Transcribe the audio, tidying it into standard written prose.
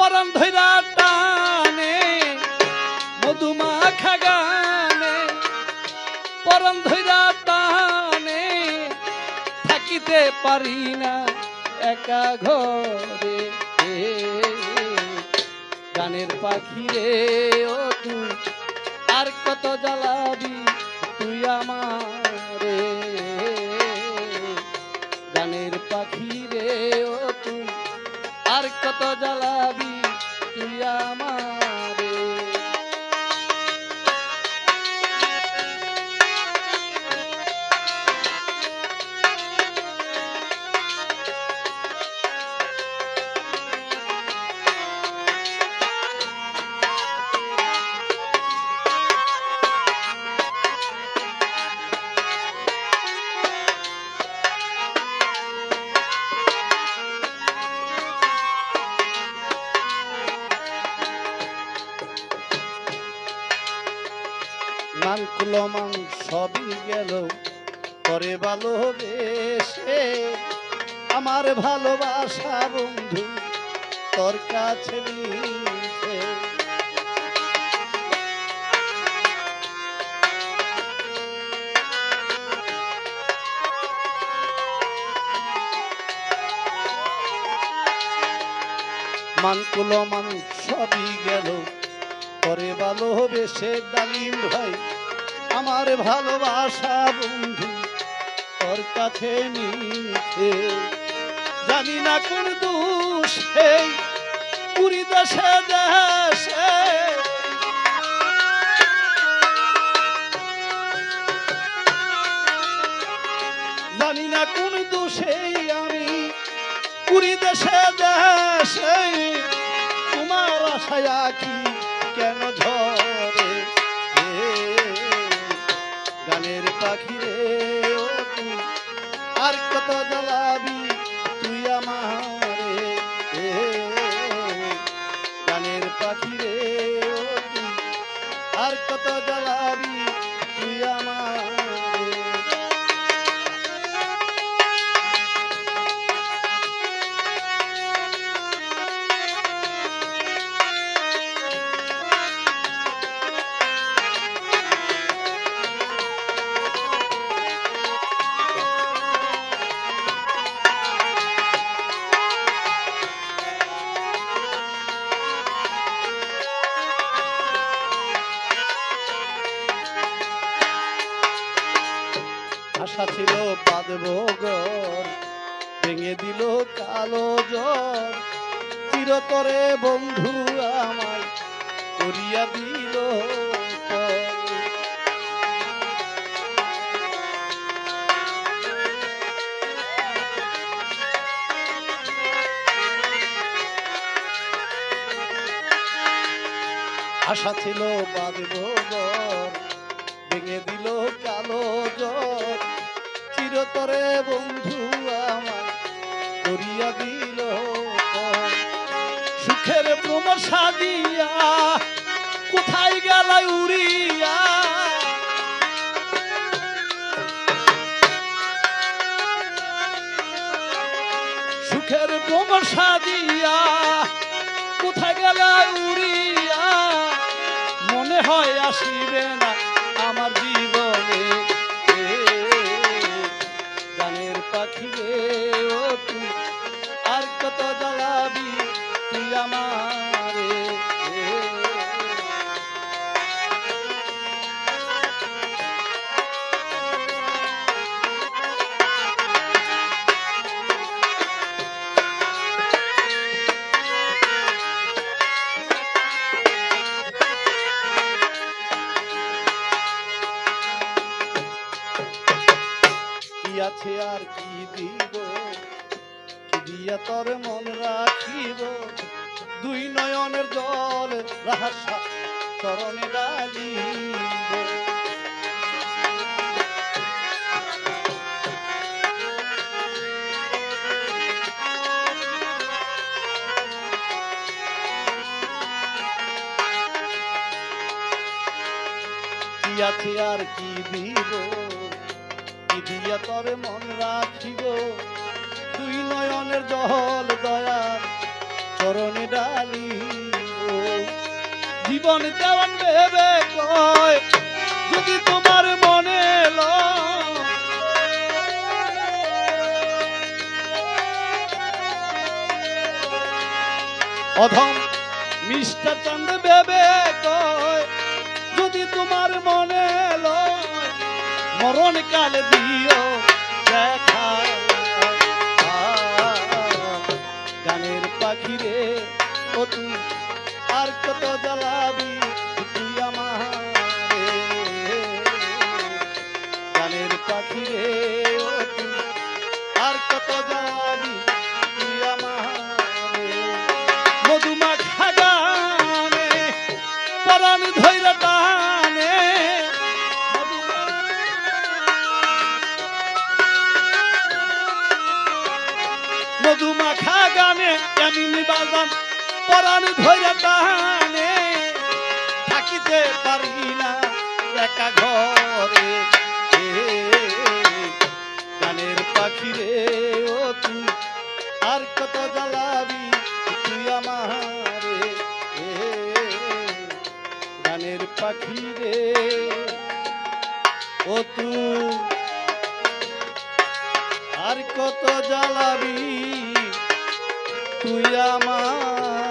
পরাণ ধইরা টানে মধুমাখা গানে পরাণ ধইরা টানে থাকিতে পারি না একা ঘরে গানের পাখি রে ও তুই আর কত জ্বালাবি তুই আমারে গানের পাখি রে ও তুই আর কত জ্বালাবি তুই আমারে মান কুলমান সবই গেল করে ভালোবেসে আমার ভালোবাসা বন্ধু তোর কাছে মিশে মান কুলমান সবই গেল করে ভালোবেসে ডালিম ভাই আমার ভালোবাসা বন্ধু তোর কাছে নিছে জানি না কোন দোষ এই পুরী দেশে দেশে জানি না কোন দোষে আমি পুরী দেশে দেশে তোমার আশায় কি কেন ঝরে গানের পাখি রে ও তুই আর কত জ্বালাবি তুই আমারে গানের পাখি রে ও তুই আর কত জ্বালাবি তুই আমারে আশা ছিল বাঁধব ঘর ভেঙে দিল কালো জ্বর চিরতরে বন্ধু আমায় করিয়া দিল আশা ছিল বাঁধব ঘর ভেঙে দিল কালো জ্বর চিরতরে বন্ধু আমার করিয়া দিল সুখের ভ্রমর সাজিয়া কোথায় গেল উড়িয়া সুখের ভ্রমর সাজিয়া কোথায় গেল উড়িয়া মনে হয় আসিবে না আমার জীবনে গানের পাখি রে ও তুই আর কত জ্বালাবি তুই আমারে আছে আর কি দিব কি দিয়া তোর মন রাখিব দুই নয়নের জল রাহাসা চরণে ডালিব কি আছে আর কি দিব দিয়া তোর মন রাখিব দুই নয়নের জল দয়া চরণে ডালি জীবন দেওয়ান ভেবে কয় যদি তোমার মনে এলো অধম মিস্টার চাঁদ ভেবে কয় যদি তোমার মনে এলো মরণ কাল দিও দেখা গানের পাখি রে ও তুই আর কত জ্বালাবি তুই আমারে গানের পাখি রে ও তুই আর কত জ্বালাবি তুই আমারে মধুমাখা গানে পরাণ ধৈরা টানে মধুমাখা গানে এমনি বাজান পরাণ ধৈরা টানে থাকিতে পারি না একা ঘরে গানের পাখি রে ও তুই আর কত জ্বালাবি তুই আমারে গানের পাখি রে ও তুই আর কত জ্বালাবি তুই আমার